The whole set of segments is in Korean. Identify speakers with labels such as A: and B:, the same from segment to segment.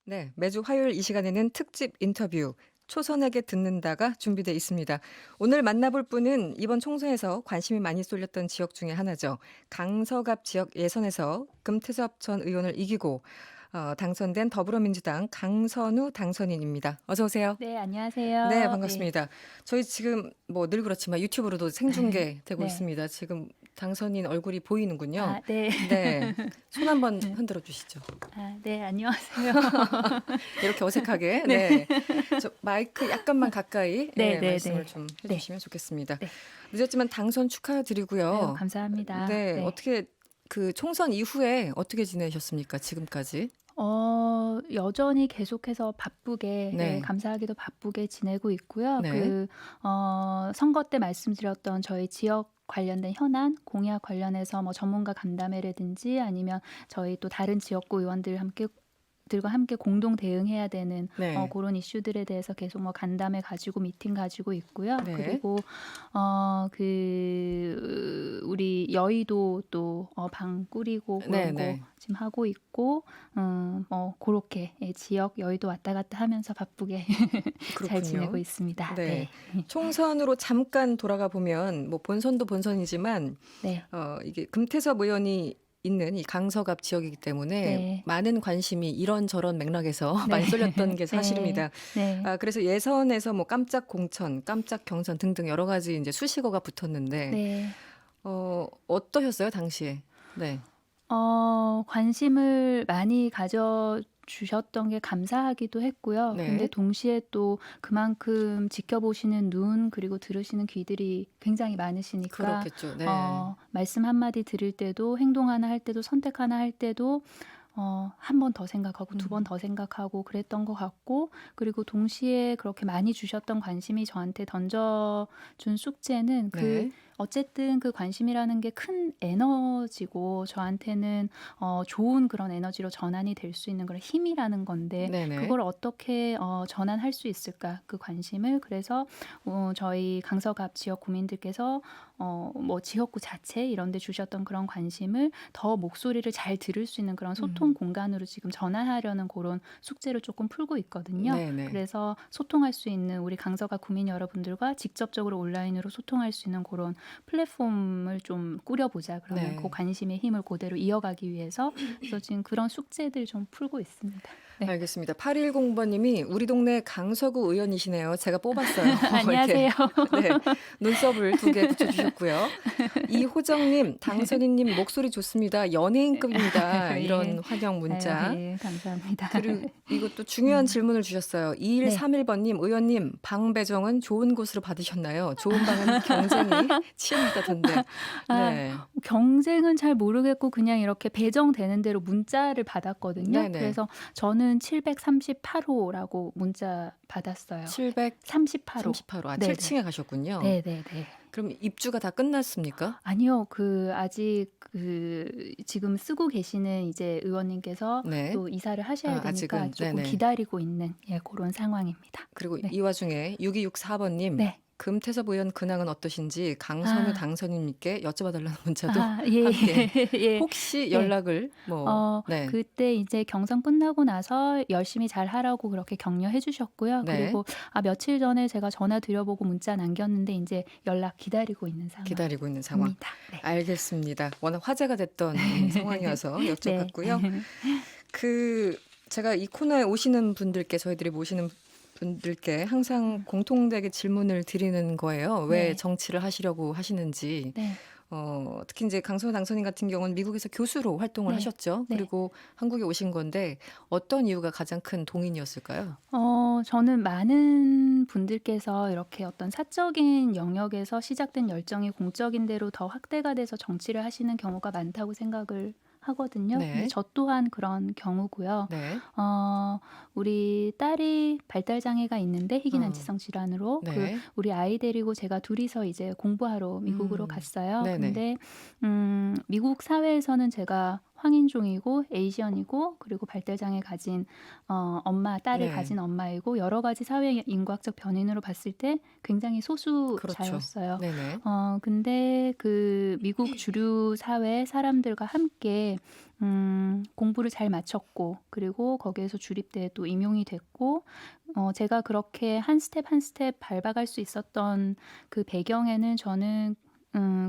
A: 네, 매주 화요일 이 시간에는 특집 인터뷰 초선에게 듣는다가 준비되어 있습니다. 오늘 만나볼 분은 이번 총선에서 관심이 많이 쏠렸던 지역 중에 하나죠. 강서갑 지역 예선에서 금태섭 전 의원을 이기고 당선된 더불어민주당 강선우 당선인입니다. 어서 오세요.
B: 네,
A: 네,
B: 안녕하세요. 네.
A: 반갑습니다. 저희 지금 뭐 늘 그렇지만 유튜브로도 생중계되고
B: 네.
A: 있습니다. 지금 당선인 얼굴이 보이는군요.
B: 네.
A: 네, 손 한번
B: 네.
A: 흔들어 주시죠.
B: 네, 안녕하세요.
A: 이렇게 어색하게.
B: 네.
A: 네. 저 마이크 약간만 가까이
B: 네, 네,
A: 말씀을
B: 네.
A: 좀
B: 네.
A: 해주시면 좋겠습니다.
B: 네.
A: 늦었지만 당선
B: 아유,
A: 축하드리고요.
B: 감사합니다.
A: 네.
B: 네.
A: 어떻게 그 총선 이후에 어떻게 지내셨습니까? 지금까지?
B: 여전히 계속해서 바쁘게,
A: 네.
B: 감사하게도 바쁘게 지내고 있고요.
A: 네.
B: 선거 때 말씀드렸던 저희 지역 관련된 현안, 공약 관련해서 뭐 전문가 간담회라든지 아니면 저희 또 다른 지역구 의원들 들과 함께 공동 대응해야 되는
A: 네.
B: 그런 이슈들에 대해서 계속 뭐 간담회 가지고 미팅 가지고 있고요.
A: 네.
B: 그리고 우리 여의도 또 방 꾸리고
A: 네,
B: 그런 거
A: 네.
B: 지금 하고 있고 그렇게 지역 여의도 왔다 갔다 하면서 바쁘게 잘 지내고
A: 그렇군요.
B: 있습니다.
A: 네.
B: 네.
A: 총선으로 잠깐 돌아가 보면 뭐 본선도 본선이지만
B: 네.
A: 이게 금태섭 의원이 있는 이 강서갑 지역이기 때문에
B: 네.
A: 많은 관심이 이런저런 맥락에서
B: 네.
A: 많이 쏠렸던 게
B: 네.
A: 사실입니다.
B: 네.
A: 그래서 예선에서 뭐 깜짝 공천, 깜짝 경선 등등 여러 가지 이제 수식어가 붙었는데
B: 네.
A: 어떠셨어요, 당시에? 네.
B: 관심을 많이 가져주셨던 게 감사하기도 했고요.
A: 네.
B: 근데 동시에 또 그만큼 지켜보시는 눈 그리고 들으시는 귀들이 굉장히 많으시니까
A: 그렇겠죠. 네.
B: 말씀 한마디 들을 때도 행동 하나 할 때도 선택 하나 할 때도 한 번 더 생각하고 두 번 더 생각하고 그랬던 것 같고 그리고 동시에 그렇게 많이 주셨던 관심이 저한테 던져준 숙제는
A: 네.
B: 어쨌든 그 관심이라는 게 큰 에너지고 저한테는 좋은 그런 에너지로 전환이 될 수 있는 그런 힘이라는 건데
A: 네네.
B: 그걸 어떻게 전환할 수 있을까 그 관심을 그래서 저희 강서갑 지역 구민들께서 뭐 지역구 자체 이런 데 주셨던 그런 관심을 더 목소리를 잘 들을 수 있는 그런 소통 공간으로 지금 전환하려는 그런 숙제를 조금 풀고 있거든요.
A: 네네.
B: 그래서 소통할 수 있는 우리 강서갑 구민 여러분들과 직접적으로 온라인으로 소통할 수 있는 그런 플랫폼을 좀 꾸려보자. 그러면
A: 네.
B: 그 관심의 힘을 그대로 이어가기 위해서 그래서 지금 그런 숙제들 좀 풀고 있습니다. 네.
A: 알겠습니다. 8110번님이 우리 동네 강서구 의원이시네요. 제가 뽑았어요.
B: 안녕하세요.
A: 네, 눈썹을 2개 붙여주셨고요. 이호정님, 당선인님 목소리 좋습니다. 연예인급입니다.
B: 예.
A: 이런 환영 문자.
B: 아유, 예, 감사합니다.
A: 그리고 이것도 중요한 질문을 주셨어요. 2131번님, 의원님, 방 배정은 좋은 곳으로 받으셨나요? 좋은 방은 경쟁이 치열하다던데. 네.
B: 경쟁은 잘 모르겠고 그냥 이렇게 배정되는 대로 문자를 받았거든요.
A: 네네.
B: 그래서 저는 738호라고 문자 받았어요. 38호.
A: 738호.
B: 네네.
A: 7층에 가셨군요.
B: 네네네.
A: 그럼 입주가 다 끝났습니까?
B: 아니요. 아직 지금 쓰고 계시는 이제 의원님께서
A: 네.
B: 또 이사를 하셔야 되니까
A: 아직은,
B: 조금
A: 네네.
B: 기다리고 있는 그런 상황입니다.
A: 그리고
B: 네.
A: 이 와중에 6264번님,
B: 네.
A: 금태섭 의원 근황은 어떠신지 강선우
B: 아.
A: 당선인님께 여쭤봐달라는 문자도
B: 예.
A: 함께.
B: 예.
A: 혹시
B: 네.
A: 연락을 네.
B: 그때 이제 경선 끝나고 나서 열심히 잘 하라고 그렇게 격려해 주셨고요.
A: 네.
B: 그리고 며칠 전에 제가 전화 드려보고 문자 남겼는데 이제 연락 기다리고 있는 상황입니다.
A: 기다리고 있는 상황.
B: 네.
A: 알겠습니다. 워낙 화제가 됐던 상황이어서 여쭤봤고요.
B: 네.
A: 제가 이 코너에 오시는 분들께 저희들이 모시는 분들께 항상 공통되게 질문을 드리는 거예요. 왜
B: 네.
A: 정치를 하시려고 하시는지.
B: 네.
A: 특히 이제 강선우 당선인 같은 경우는 미국에서 교수로 활동을
B: 네.
A: 하셨죠.
B: 네.
A: 그리고 한국에 오신 건데 어떤 이유가 가장 큰 동인이었을까요?
B: 저는 많은 분들께서 이렇게 어떤 사적인 영역에서 시작된 열정이 공적인 대로 더 확대가 돼서 정치를 하시는 경우가 많다고 생각을 하거든요.
A: 네.
B: 근데 저 또한 그런 경우고요.
A: 네.
B: 우리 딸이 발달 장애가 있는데 희귀난치성 질환으로
A: 네.
B: 우리 아이 데리고 제가 둘이서 이제 공부하러 미국으로 갔어요.
A: 네네.
B: 근데 미국 사회에서는 제가 황인종이고 에이시언이고 그리고 발달장애 가진 엄마, 딸을
A: 네.
B: 가진 엄마이고 여러 가지 사회 인구학적 변인으로 봤을 때 굉장히
A: 그렇죠.
B: 소수자였어요.
A: 네네.
B: 근데 그 미국 주류 사회 사람들과 함께 공부를 잘 마쳤고 그리고 거기에서 주립대에 또 임용이 됐고 제가 그렇게 한 스텝 한 스텝 밟아갈 수 있었던 그 배경에는 저는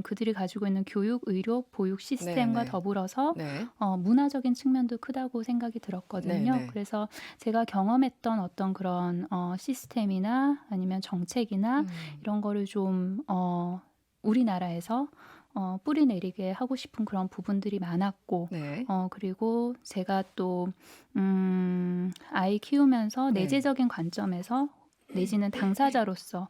B: 그들이 가지고 있는 교육, 의료, 보육 시스템과
A: 네네.
B: 더불어서
A: 네.
B: 문화적인 측면도 크다고 생각이 들었거든요.
A: 네네.
B: 그래서 제가 경험했던 어떤 그런 시스템이나 아니면 정책이나
A: 음.
B: 이런 거를 좀 우리나라에서 뿌리 내리게 하고 싶은 그런 부분들이 많았고
A: 네.
B: 그리고 제가 또 아이 키우면서
A: 네.
B: 내재적인 관점에서 내지는 당사자로서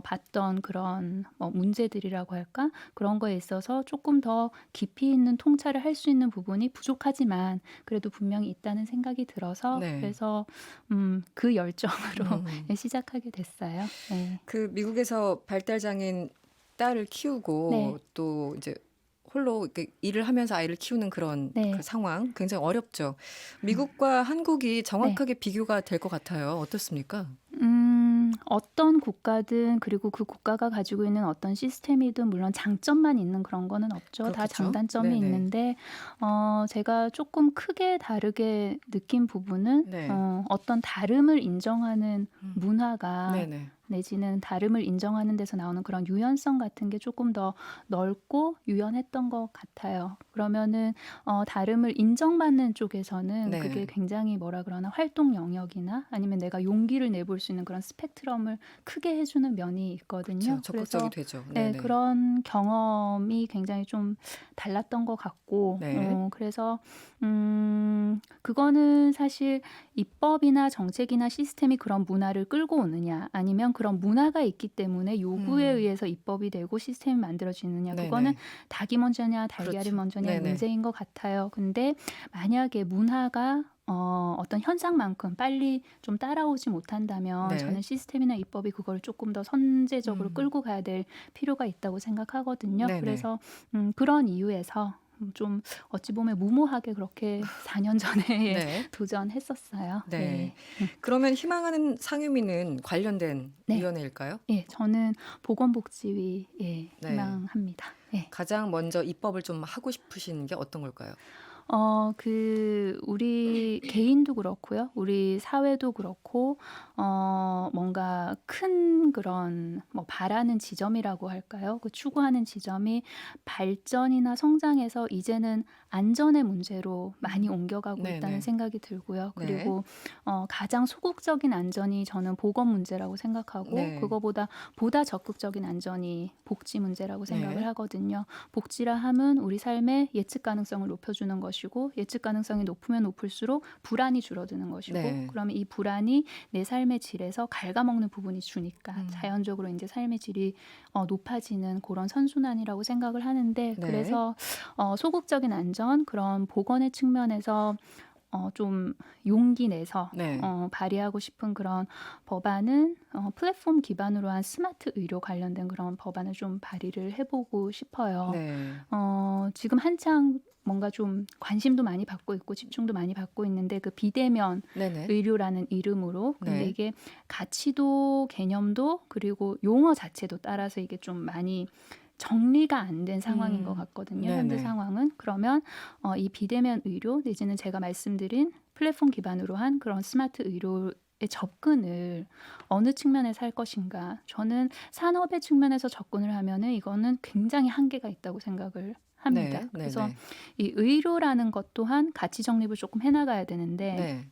B: 봤던 그런 문제들이라고 할까? 그런 거에 있어서 조금 더 깊이 있는 통찰을 할 수 있는 부분이 부족하지만 그래도 분명히 있다는 생각이 들어서
A: 네.
B: 그래서 그 열정으로
A: 음.
B: 시작하게 됐어요. 네.
A: 그 미국에서 발달장애인 딸을 키우고
B: 네.
A: 또 이제 홀로 이렇게 일을 하면서 아이를 키우는 그런 그
B: 네.
A: 상황 굉장히 어렵죠. 미국과 한국이
B: 네.
A: 정확하게 비교가 될 것 같아요. 어떻습니까?
B: 어떤 국가든 그리고 그 국가가 가지고 있는 어떤 시스템이든 물론 장점만 있는 그런 거는 없죠. 다
A: 그렇겠죠.
B: 장단점이
A: 네네.
B: 있는데 제가 조금 크게 다르게 느낀 부분은
A: 네.
B: 어떤 다름을 인정하는
A: 음.
B: 문화가
A: 네네.
B: 내지는 다름을 인정하는 데서 나오는 그런 유연성 같은 게 조금 더 넓고 유연했던 것 같아요. 그러면은 다름을 인정받는 쪽에서는 그게
A: 네.
B: 굉장히 뭐라 그러나 활동 영역이나 아니면 내가 용기를 내볼 수 있는 그런 스펙트럼을 크게 해주는 면이 있거든요.
A: 그렇죠. 적극적이
B: 그래서
A: 되죠.
B: 네,
A: 네네.
B: 그런 경험이 굉장히 좀 달랐던 것 같고
A: 네.
B: 그래서 그거는 사실 입법이나 정책이나 시스템이 그런 문화를 끌고 오느냐 아니면 그런 문화가 있기 때문에 요구에
A: 음.
B: 의해서 입법이 되고 시스템이 만들어지느냐 그거는
A: 네네.
B: 닭이 먼저냐 달걀이
A: 그렇죠.
B: 먼저냐의
A: 네네.
B: 문제인 것 같아요. 근데 만약에 문화가 어떤 현상만큼 빨리 좀 따라오지 못한다면
A: 네.
B: 저는 시스템이나 입법이 그걸 조금 더 선제적으로
A: 음.
B: 끌고 가야 될 필요가 있다고 생각하거든요.
A: 네네.
B: 그래서 그런 이유에서 좀 어찌 보면 무모하게 그렇게 4년 전에
A: 네.
B: 도전했었어요.
A: 네.
B: 네.
A: 그러면 희망하는 상임위는 관련된
B: 네.
A: 위원회일까요?
B: 예, 저는 보건복지위
A: 네.
B: 희망합니다. 예.
A: 가장 먼저 입법을 좀 하고 싶으신 게 어떤 걸까요?
B: 우리 개인도 그렇고요. 우리 사회도 그렇고, 뭔가 큰 그런, 바라는 지점이라고 할까요? 그 추구하는 지점이 발전이나 성장에서 이제는 안전의 문제로 많이 옮겨가고 있다는
A: 네네.
B: 생각이 들고요.
A: 네.
B: 그리고, 가장 소극적인 안전이 저는 보건 문제라고 생각하고,
A: 네.
B: 그거보다 보다 적극적인 안전이 복지 문제라고 생각을
A: 네.
B: 하거든요. 복지라 함은 우리 삶의 예측 가능성을 높여주는 것이고 예측 가능성이 높으면 높을수록 불안이 줄어드는 것이고
A: 네.
B: 그러면 이 불안이 내 삶의 질에서 갉아먹는 부분이 주니까 자연적으로 이제 삶의 질이 높아지는 그런 선순환이라고 생각을 하는데
A: 네.
B: 그래서 소극적인 안전 그런 보건의 측면에서 좀 용기 내서
A: 네.
B: 발의하고 싶은 그런 법안은 플랫폼 기반으로 한 스마트 의료 관련된 그런 법안을 좀 발의를 해보고 싶어요.
A: 네.
B: 지금 한창 뭔가 좀 관심도 많이 받고 있고 집중도 많이 받고 있는데 그 비대면
A: 네네.
B: 의료라는 이름으로 근데
A: 네.
B: 이게 가치도 개념도 그리고 용어 자체도 따라서 이게 좀 많이 정리가 안 된 상황인 것 같거든요. 현재
A: 네네.
B: 상황은. 그러면 이 비대면 의료 내지는 제가 말씀드린 플랫폼 기반으로 한 그런 스마트 의료의 접근을 어느 측면에서 할 것인가. 저는 산업의 측면에서 접근을 하면은 이거는 굉장히 한계가 있다고 생각을 합니다.
A: 네.
B: 그래서
A: 네네.
B: 이 의료라는 것 또한 가치 정립을 조금 해나가야 되는데
A: 네.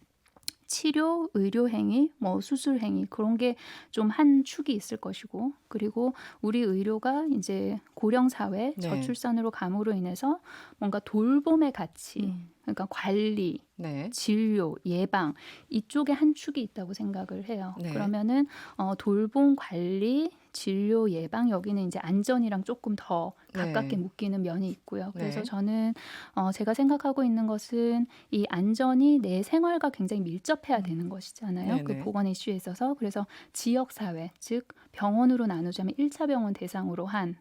B: 치료, 의료 행위, 수술 행위 그런 게 좀 한 축이 있을 것이고 그리고 우리 의료가 이제 고령 사회
A: 네.
B: 저출산으로 감으로 인해서 뭔가 돌봄의 가치, 그러니까 관리,
A: 네.
B: 진료, 예방 이쪽에 한 축이 있다고 생각을 해요.
A: 네.
B: 그러면은 돌봄, 관리, 진료, 예방 여기는 이제 안전이랑 조금 더 가깝게
A: 네.
B: 묶이는 면이 있고요. 그래서
A: 네.
B: 저는 제가 생각하고 있는 것은 이 안전이 내 생활과 굉장히 밀접해야 되는 것이잖아요. 그
A: 네네.
B: 보건 이슈에 있어서 그래서 지역 사회, 즉 병원으로 나누자면 1차 병원 대상으로 한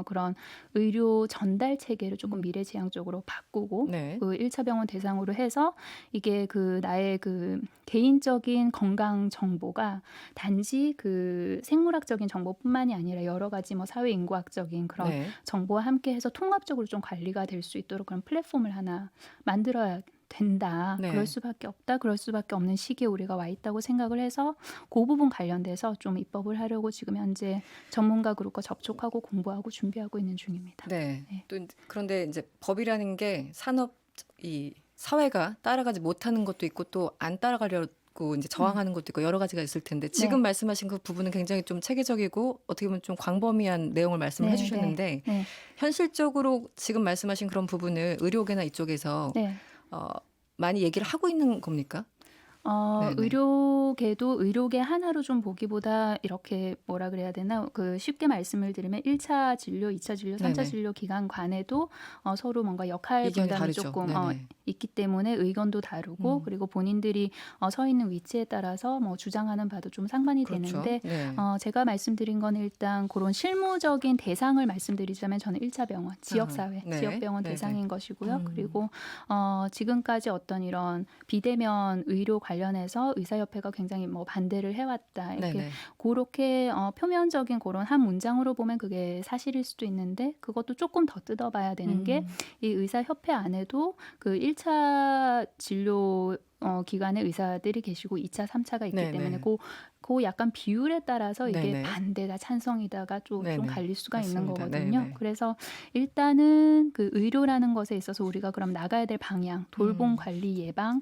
B: 그런 의료 전달 체계를 조금 미래지향적으로 바꾸고
A: 네.
B: 그 1차 병원 대상으로 해서 이게 그 나의 그 개인적인 건강 정보가 단지 그 생물학적인 정보뿐만이 아니라 여러 가지 뭐 사회 인구학적인 그런
A: 네.
B: 정보와 함께 해서 통합적으로 좀 관리가 될 수 있도록 그런 플랫폼을 하나 만들어야 된다. 그럴
A: 네.
B: 수밖에 없다. 그럴 수밖에 없는 시기에 우리가 와 있다고 생각을 해서 그 부분 관련돼서 좀 입법을 하려고 지금 현재 전문가 그룹과 접촉하고 공부하고 준비하고 있는 중입니다.
A: 네.
B: 네.
A: 또 그런데 이제 법이라는 게 산업 이 사회가 따라가지 못하는 것도 있고 또 안 따라가려고 이제
B: 음.
A: 저항하는 것도 있고 여러 가지가 있을 텐데 지금
B: 네.
A: 말씀하신 그 부분은 굉장히 좀 체계적이고 어떻게 보면 좀 광범위한 내용을 말씀을
B: 네, 네,
A: 해주셨는데
B: 네,
A: 현실적으로 지금 말씀하신 그런 부분을 의료계나 이쪽에서
B: 네.
A: 어, 많이 얘기를 하고 있는 겁니까? 네네.
B: 의료계도 의료계 하나로 좀 보기보다 이렇게 뭐라 그래야 되나? 그 쉽게 말씀을 드리면 1차 진료, 2차 진료, 3차
A: 네네.
B: 진료 기간 간에도 서로 뭔가 역할
A: 이견이
B: 분담이
A: 다르죠.
B: 조금
A: 네네.
B: 있기 때문에 의견도 다르고 그리고 본인들이 서 있는 위치에 따라서 뭐 주장하는 바도 좀 상반이
A: 그렇죠.
B: 되는데
A: 네.
B: 제가 말씀드린 건 일단 그런 실무적인 대상을 말씀드리자면 저는 1차 병원, 지역사회,
A: 네.
B: 지역병원
A: 네네.
B: 대상인 것이고요.
A: 음.
B: 그리고 지금까지 어떤 이런 비대면 의료 관련해서 의사협회가 굉장히 뭐 반대를 해왔다. 이렇게
A: 네네.
B: 그렇게 표면적인 그런 한 문장으로 보면 그게 사실일 수도 있는데 그것도 조금 더 뜯어봐야 되는 게 이 의사협회 안에도 그 1차 진료 기간에 의사들이 계시고 2차, 3차가 있기
A: 네네.
B: 때문에 그 약간 비율에 따라서 이게
A: 네네.
B: 반대다, 찬성이다가 좀
A: 네네.
B: 갈릴 수가 있는
A: 맞습니다.
B: 거거든요.
A: 네네.
B: 그래서 일단은 그 의료라는 것에 있어서 우리가 그럼 나가야 될 방향, 돌봄 관리 예방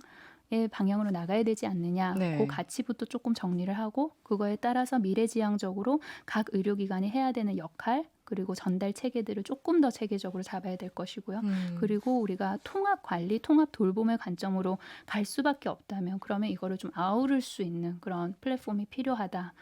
B: 의 방향으로 나가야 되지 않느냐. 그
A: 네.
B: 가치부터 조금 정리를 하고 그거에 따라서 미래지향적으로 각 의료기관이 해야 되는 역할 그리고 전달 체계들을 조금 더 체계적으로 잡아야 될 것이고요. 그리고 우리가 통합 관리, 통합 돌봄의 관점으로 갈 수밖에 없다면 그러면 이거를 좀 아우를 수 있는 그런 플랫폼이 필요하다.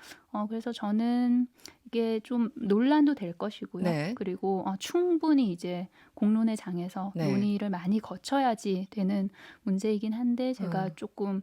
B: 그래서 저는 이게 좀 논란도 될 것이고요.
A: 네.
B: 그리고 충분히 이제 공론의 장에서
A: 네.
B: 논의를 많이 거쳐야지 되는 문제이긴 한데 제가 조금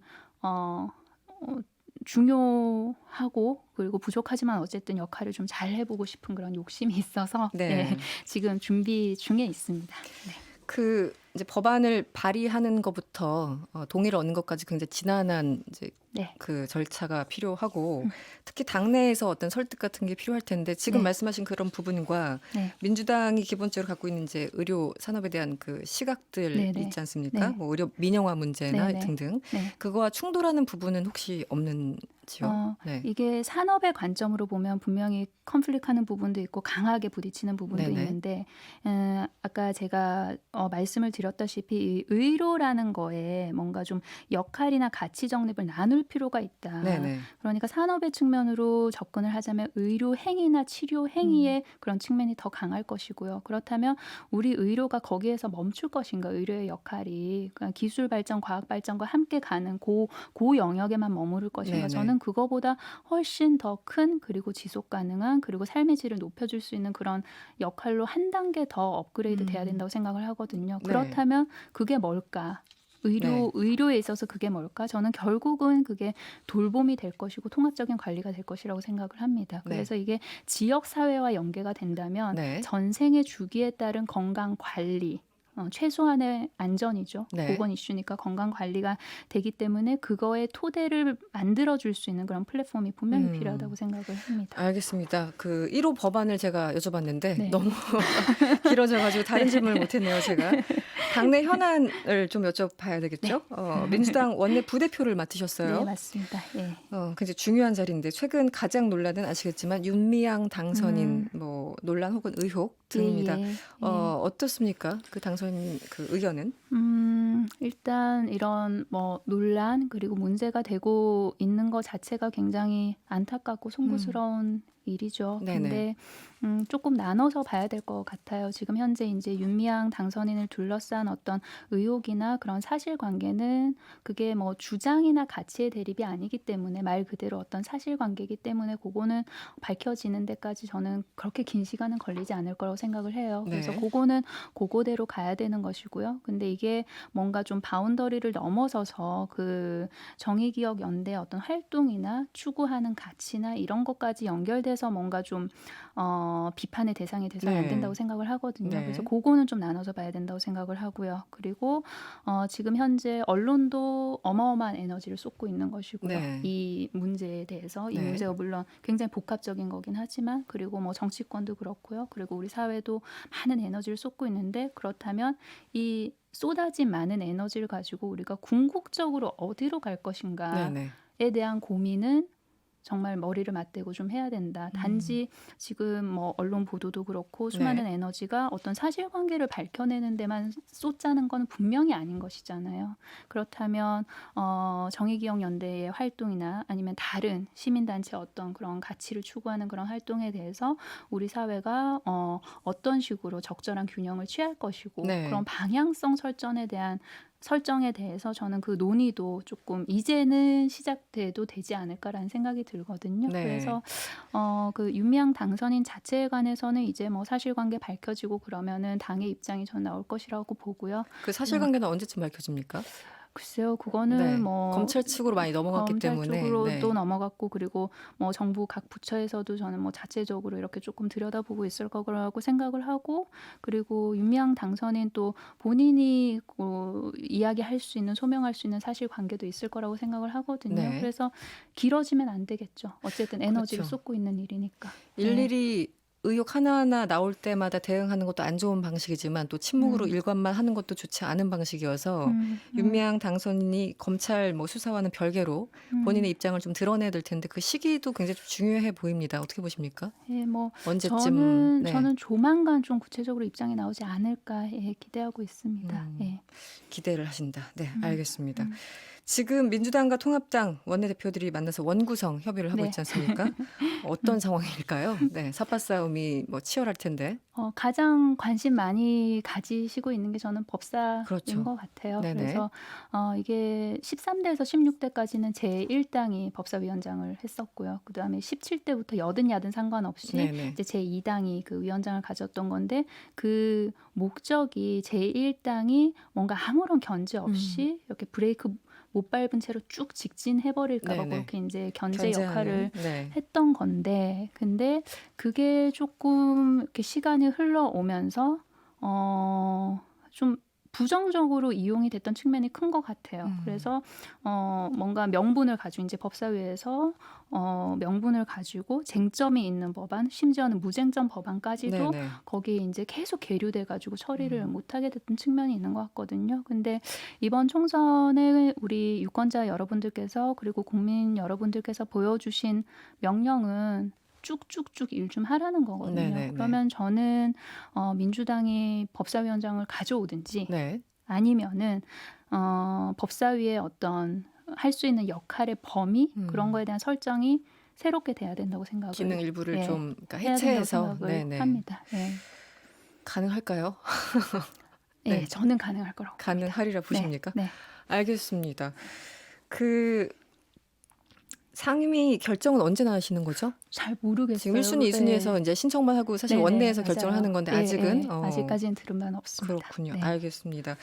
B: 중요하고 그리고 부족하지만 어쨌든 역할을 좀 잘 해보고 싶은 그런 욕심이 있어서
A: 네.
B: 지금 준비 중에 있습니다. 네.
A: 그 이제 법안을 발의하는 것부터 동의를 얻는 것까지 굉장히 지난한 이제
B: 네.
A: 그 절차가 필요하고 특히 당내에서 어떤 설득 같은 게 필요할 텐데 지금
B: 네.
A: 말씀하신 그런 부분과
B: 네.
A: 민주당이 기본적으로 갖고 있는 이제 의료 산업에 대한 그 시각들
B: 네네.
A: 있지 않습니까?
B: 네.
A: 뭐 의료 민영화 문제나
B: 네네.
A: 등등
B: 네.
A: 그거와 충돌하는 부분은 혹시 없는지요? 네.
B: 이게 산업의 관점으로 보면 분명히 컨플릭하는 부분도 있고 강하게 부딪히는 부분도
A: 네네.
B: 있는데 아까 제가 말씀을 드렸다시피 이 의료라는 거에 뭔가 좀 역할이나 가치 정립을 나눌 필요가 있다.
A: 네네.
B: 그러니까 산업의 측면으로 접근을 하자면 의료 행위나 치료 행위의 그런 측면이 더 강할 것이고요. 그렇다면 우리 의료가 거기에서 멈출 것인가? 의료의 역할이 그러니까 기술 발전, 과학 발전과 함께 가는 그 영역에만 머무를 것인가?
A: 네네.
B: 저는 그거보다 훨씬 더 큰 그리고 지속 가능한 그리고 삶의 질을 높여줄 수 있는 그런 역할로 한 단계 더 업그레이드 돼야 된다고 생각을 하거든요.
A: 네.
B: 그렇다면 그게 뭘까?
A: 네.
B: 의료에 있어서 그게 뭘까? 저는 결국은 그게 돌봄이 될 것이고 통합적인 관리가 될 것이라고 생각을 합니다.
A: 네.
B: 그래서 이게 지역 사회와 연계가 된다면
A: 네.
B: 전생의 주기에 따른 건강 관리 최소한의 안전이죠.
A: 네.
B: 보건 이슈니까 건강 관리가 되기 때문에 그거의 토대를 만들어줄 수 있는 그런 플랫폼이 분명히 필요하다고 생각을 합니다.
A: 알겠습니다. 그 1호 법안을 제가 여쭤봤는데
B: 네.
A: 너무 길어져가지고 다른 질문을 못했네요, 제가. 당내 현안을 좀 여쭤봐야 되겠죠? 민주당 원내 부대표를 맡으셨어요.
B: 네, 맞습니다. 예.
A: 굉장히 중요한 자리인데 최근 가장 논란은 아시겠지만 윤미향 당선인 뭐 논란 혹은 의혹 등입니다.
B: 예.
A: 어떻습니까? 그 당선 그 의견은?
B: 일단 이런 뭐 논란 그리고 문제가 되고 있는 것 자체가 굉장히 안타깝고 송구스러운 일이죠.
A: 네네.
B: 근데 조금 나눠서 봐야 될 것 같아요. 지금 현재 이제 윤미향 당선인을 둘러싼 어떤 의혹이나 그런 사실관계는 그게 뭐 주장이나 가치의 대립이 아니기 때문에 말 그대로 어떤 사실관계이기 때문에 그거는 밝혀지는 데까지 저는 그렇게 긴 시간은 걸리지 않을 거라고 생각을 해요. 그래서
A: 네.
B: 그거는 그거대로 가야 되는 것이고요. 근데 이게 뭔가 좀 바운더리를 넘어서서 그 정의기억연대의 어떤 활동이나 추구하는 가치나 이런 것까지 연결돼서 해서 뭔가 좀 비판의 대상이 돼서는 안
A: 네.
B: 된다고 생각을 하거든요.
A: 네.
B: 그래서 그거는 좀 나눠서 봐야 된다고 생각을 하고요. 그리고 지금 현재 언론도 어마어마한 에너지를 쏟고 있는 것이고요.
A: 네.
B: 이 문제에 대해서 이
A: 네.
B: 문제가 물론 굉장히 복합적인 거긴 하지만 그리고 뭐 정치권도 그렇고요. 그리고 우리 사회도 많은 에너지를 쏟고 있는데 그렇다면 이 쏟아진 많은 에너지를 가지고 우리가 궁극적으로 어디로 갈 것인가에
A: 네네.
B: 대한 고민은 정말 머리를 맞대고 좀 해야 된다. 단지 지금 뭐 언론 보도도 그렇고 수많은
A: 네.
B: 에너지가 어떤 사실관계를 밝혀내는 데만 쏟자는 건 분명히 아닌 것이잖아요. 그렇다면 정의기억연대의 활동이나 아니면 다른 시민단체 어떤 그런 가치를 추구하는 그런 활동에 대해서 우리 사회가 어떤 식으로 적절한 균형을 취할 것이고
A: 네.
B: 그런 방향성 설정에 대해서 저는 그 논의도 조금 이제는 시작돼도 되지 않을까라는 생각이 들거든요.
A: 네.
B: 그래서 그 윤미향 당선인 자체에 관해서는 이제 뭐 사실관계 밝혀지고 그러면은 당의 입장이 전 나올 것이라고 보고요.
A: 그 사실관계는 언제쯤 밝혀집니까?
B: 글쎄요, 그거는
A: 네.
B: 뭐
A: 검찰 측으로 많이 넘어갔기
B: 검찰
A: 때문에.
B: 쪽으로도
A: 네.
B: 넘어갔고 그리고 뭐 정부 각 부처에서도 저는 뭐 자체적으로 이렇게 조금 들여다보고 있을 거라고 생각을 하고 그리고 윤미향 당선인 또 본인이 이야기할 수 있는 소명할 수 있는 사실관계도 있을 거라고 생각을 하거든요.
A: 네.
B: 그래서 길어지면 안 되겠죠. 어쨌든 에너지를
A: 그렇죠.
B: 쏟고 있는 일이니까. 네.
A: 일일이 의혹 하나하나 나올 때마다 대응하는 것도 안 좋은 방식이지만 또 침묵으로 일관만 하는 것도 좋지 않은 방식이어서 윤미향 당선인이 검찰 뭐 수사와는 별개로 본인의 입장을 좀 드러내야 될 텐데 그 시기도 굉장히 좀 중요해 보입니다. 어떻게 보십니까?
B: 예, 뭐
A: 언제쯤? 네.
B: 저는 조만간 좀 구체적으로 입장이 나오지 않을까 기대하고 있습니다. 예.
A: 기대를 하신다. 네,
B: 음,
A: 알겠습니다.
B: 음.
A: 지금 민주당과 통합당 원내대표들이 만나서 원구성 협의를 하고
B: 네.
A: 있지 않습니까? 어떤 상황일까요? 네, 삽바 싸움이 뭐 치열할 텐데.
B: 가장 관심 많이 가지시고 있는 게 저는 법사인
A: 그렇죠.
B: 것 같아요.
A: 네네.
B: 그래서 이게 13대에서 16대까지는 제1당이 법사위원장을 했었고요. 그다음에 17대부터 여든 야든 상관없이
A: 네네.
B: 이제 제2당이 그 위원장을 가졌던 건데 그 목적이 제1당이 뭔가 아무런 견제 없이 이렇게 브레이크 못 밟은 채로 쭉 직진해버릴까 봐
A: 네네.
B: 그렇게 이제 견제
A: 견제하는.
B: 역할을
A: 네.
B: 했던 건데 근데 그게 조금 이렇게 시간이 흘러오면서 좀 부정적으로 이용이 됐던 측면이 큰 것 같아요. 그래서 뭔가 명분을 가지고 이제 법사위에서 명분을 가지고 쟁점이 있는 법안, 심지어는 무쟁점 법안까지도
A: 네네.
B: 거기에 이제 계속 계류돼 가지고 처리를 못하게 됐던 측면이 있는 것 같거든요. 근데 이번 총선에 우리 유권자 여러분들께서 그리고 국민 여러분들께서 보여주신 명령은 쭉쭉쭉 일 좀 하라는 거거든요.
A: 네네네.
B: 그러면 저는 민주당이 법사위원장을 가져오든지
A: 네.
B: 아니면은 법사위의 어떤 할 수 있는 역할의 범위 그런 거에 대한 설정이 새롭게 돼야 된다고 생각을
A: 기능 일부를
B: 예,
A: 좀 그러니까
B: 해야 된다고
A: 해체해서.
B: 생각을
A: 네네.
B: 합니다. 예.
A: 가능할까요?
B: 예,
A: 네.
B: 저는 가능할 거라고 봅니다.
A: 가능하리라
B: 네,
A: 보십니까?
B: 네.
A: 알겠습니다. 그 상임위 결정은 언제 나시는 거죠?
B: 잘 모르겠어요.
A: 지금 1순위, 2순위에서 이제 신청만 하고 사실
B: 네네,
A: 원내에서
B: 맞아요.
A: 결정을 하는 건데
B: 예,
A: 아직은
B: 예. 아직까지는 들은 바는 없습니다.
A: 그렇군요.
B: 네.
A: 알겠습니다.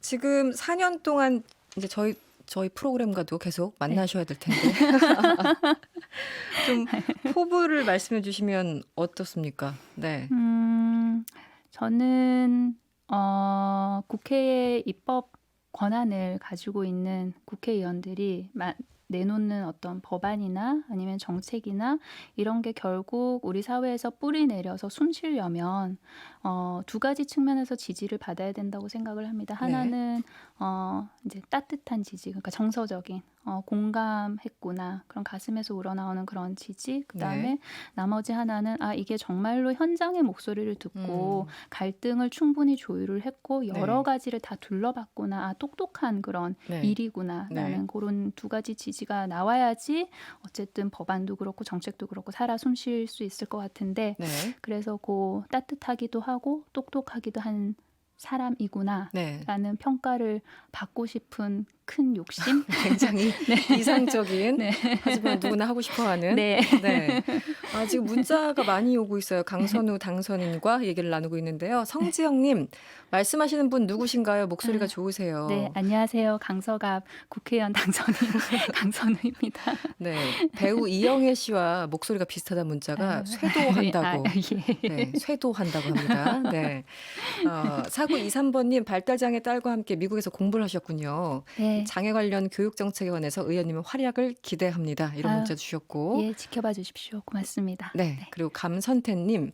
A: 지금 4년 동안 이제 저희 프로그램과도 계속 만나셔야 될 텐데 좀 포부를 말씀해 주시면 어떻습니까? 네.
B: 저는 국회의 입법 권한을 가지고 있는 국회의원들이 내놓는 어떤 법안이나 아니면 정책이나 이런 게 결국 우리 사회에서 뿌리 내려서 숨쉬려면 두 가지 측면에서 지지를 받아야 된다고 생각을 합니다. 하나는 이제 따뜻한 지지, 그러니까 정서적인 공감했구나 그런 가슴에서 우러나오는 그런 지지. 그다음에
A: 네.
B: 나머지 하나는 이게 정말로 현장의 목소리를 듣고 갈등을 충분히 조율을 했고 여러
A: 네.
B: 가지를 다 둘러봤구나. 똑똑한 그런
A: 네.
B: 일이구나라는 그런 두 가지 지지가 나와야지 어쨌든 법안도 그렇고 정책도 그렇고 살아 숨쉴 수 있을 것 같은데
A: 네.
B: 그래서 그 따뜻하기도 하고 똑똑하기도 한 사람이구나라는
A: 네.
B: 평가를 받고 싶은 큰 욕심.
A: 굉장히 이상적인
B: 네.
A: 하지만 누구나 하고 싶어하는
B: 네.
A: 네. 지금 문자가 많이 오고 있어요. 강선우 당선인과 얘기를 나누고 있는데요. 성지영님 말씀하시는 분 누구신가요? 목소리가 좋으세요.
B: 네, 안녕하세요. 강서갑 국회의원 당선인 강선우입니다.
A: 네, 배우 이영애 씨와 목소리가 비슷하다 문자가 쇄도한다고.
B: 예.
A: 네, 쇄도한다고 합니다. 네. 4923번님 발달장애 딸과 함께 미국에서 공부를 하셨군요.
B: 네.
A: 장애 관련 교육 정책에 관해서 의원님의 활약을 기대합니다. 이런 문자 주셨고.
B: 예, 지켜봐 주십시오. 고맙습니다.
A: 네, 그리고 감선태님.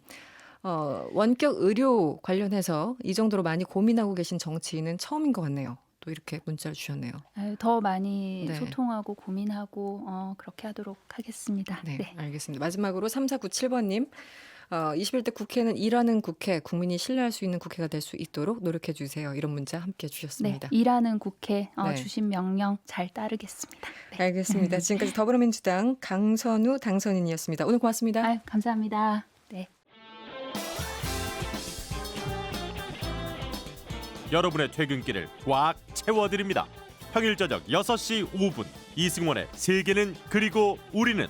A: 원격 의료 관련해서 이 정도로 많이 고민하고 계신 정치인은 처음인 것 같네요. 또 이렇게 문자를 주셨네요.
B: 더 많이
A: 네.
B: 소통하고 고민하고 그렇게 하도록 하겠습니다.
A: 네,
B: 네.
A: 알겠습니다. 마지막으로 3497번님. 21대 국회는 일하는 국회, 국민이 신뢰할 수 있는 국회가 될 수 있도록 노력해 주세요. 이런 문자 함께
B: 네,
A: 주셨습니다.
B: 일하는 국회
A: 네.
B: 주신 명령 잘 따르겠습니다. 네.
A: 알겠습니다. 지금까지 더불어민주당 강선우 당선인이었습니다. 오늘 고맙습니다.
B: 감사합니다. 네.
C: 여러분의 퇴근길을 꽉 채워드립니다. 평일 저녁 6시 5분 이승원의 세계는 그리고 우리는